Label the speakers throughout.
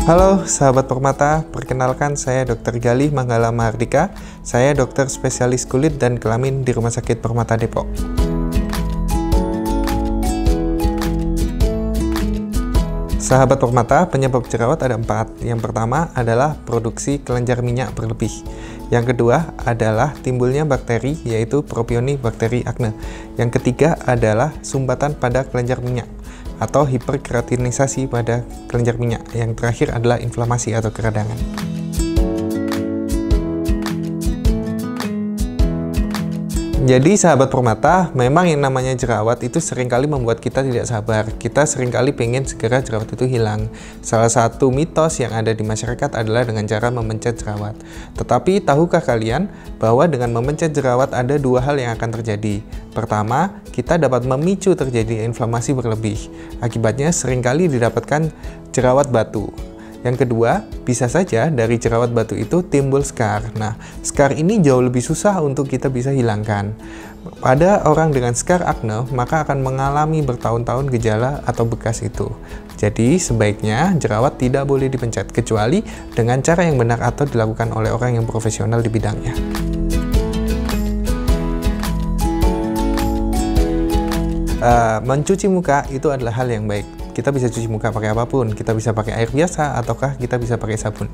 Speaker 1: Halo sahabat Permata, perkenalkan saya Dr. Galih Manggala Mahardika. Saya dokter spesialis kulit dan kelamin di Rumah Sakit Permata Depok. Sahabat Permata, penyebab jerawat ada 4. Yang pertama adalah produksi kelenjar minyak berlebih. Yang kedua adalah timbulnya bakteri, yaitu Propionibacter acne. Yang ketiga adalah sumbatan pada kelenjar minyak atau hiperkeratinisasi pada kelenjar minyak. Yang terakhir adalah inflamasi atau keradangan. Jadi sahabat Permata, memang yang namanya jerawat itu seringkali membuat kita tidak sabar. Kita seringkali pengen segera jerawat itu hilang. Salah satu mitos yang ada di masyarakat adalah dengan cara memencet jerawat. Tetapi tahukah kalian bahwa dengan memencet jerawat ada 2 hal yang akan terjadi. Pertama, kita dapat memicu terjadi inflamasi berlebih. Akibatnya seringkali didapatkan jerawat batu. Yang kedua, bisa saja dari jerawat batu itu timbul scar. Nah, scar ini jauh lebih susah untuk kita bisa hilangkan. Pada orang dengan scar acne, maka akan mengalami bertahun-tahun gejala atau bekas itu. Jadi, sebaiknya jerawat tidak boleh dipencet, kecuali dengan cara yang benar atau dilakukan oleh orang yang profesional di bidangnya. Mencuci muka itu adalah hal yang baik. Kita bisa cuci muka pakai apapun, kita bisa pakai air biasa, ataukah kita bisa pakai sabun.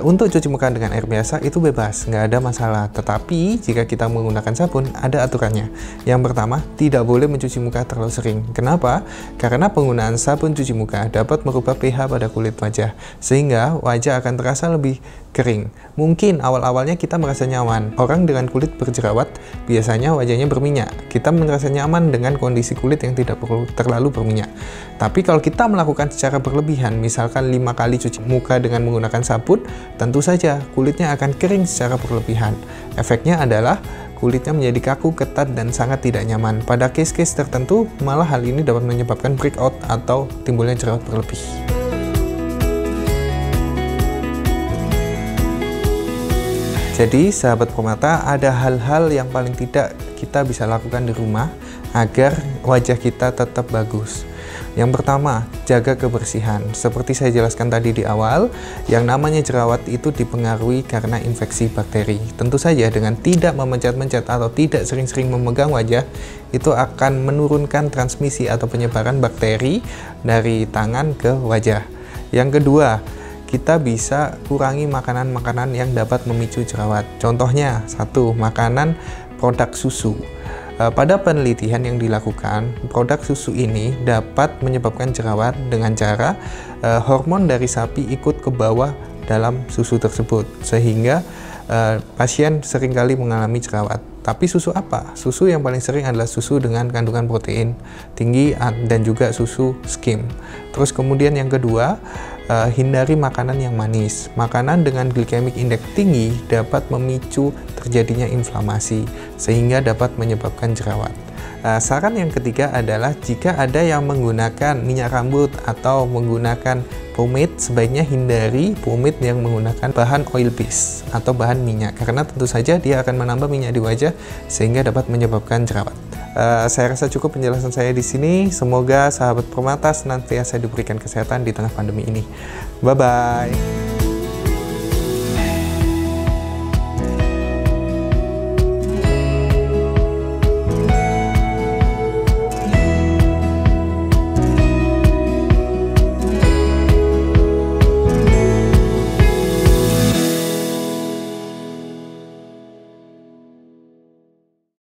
Speaker 1: Untuk cuci muka dengan air biasa itu bebas, nggak ada masalah. Tetapi jika kita menggunakan sabun, ada aturannya. Yang pertama, tidak boleh mencuci muka terlalu sering. Kenapa? Karena penggunaan sabun cuci muka dapat merubah pH pada kulit wajah, sehingga wajah akan terasa lebih kering. Mungkin awal-awalnya kita merasa nyaman. Orang dengan kulit berjerawat biasanya wajahnya berminyak. Kita merasa nyaman dengan kondisi kulit yang tidak perlu terlalu berminyak. Tapi kalau kita melakukan secara berlebihan, misalkan 5 kali cuci muka dengan menggunakan sabun, tentu saja kulitnya akan kering secara berlebihan. Efeknya adalah kulitnya menjadi kaku, ketat, dan sangat tidak nyaman. Pada case-case tertentu, malah hal ini dapat menyebabkan breakout atau timbulnya jerawat berlebih. Jadi, sahabat Permata, ada hal-hal yang paling tidak kita bisa lakukan di rumah agar wajah kita tetap bagus. Yang pertama, jaga kebersihan. Seperti saya jelaskan tadi di awal, yang namanya jerawat itu dipengaruhi karena infeksi bakteri. Tentu saja dengan tidak memencet-mencet atau tidak sering-sering memegang wajah, itu akan menurunkan transmisi atau penyebaran bakteri dari tangan ke wajah. Yang kedua, kita bisa kurangi makanan-makanan yang dapat memicu jerawat. Contohnya, 1. Makanan produk susu. Pada penelitian yang dilakukan, produk susu ini dapat menyebabkan jerawat dengan cara hormon dari sapi ikut ke bawah dalam susu tersebut, sehingga pasien seringkali mengalami jerawat. Tapi susu apa? Susu yang paling sering adalah susu dengan kandungan protein tinggi dan juga susu skim. Terus kemudian yang kedua, hindari makanan yang manis. Makanan dengan glycemic index tinggi dapat memicu terjadinya inflamasi, sehingga dapat menyebabkan jerawat. Saran yang ketiga adalah jika ada yang menggunakan minyak rambut atau menggunakan pomade, sebaiknya hindari pomade yang menggunakan bahan oil base atau bahan minyak, karena tentu saja dia akan menambah minyak di wajah sehingga dapat menyebabkan jerawat. Saya rasa cukup penjelasan saya di sini. Semoga sahabat Permata senantiasa diberikan kesehatan di tengah pandemi ini. Bye-bye.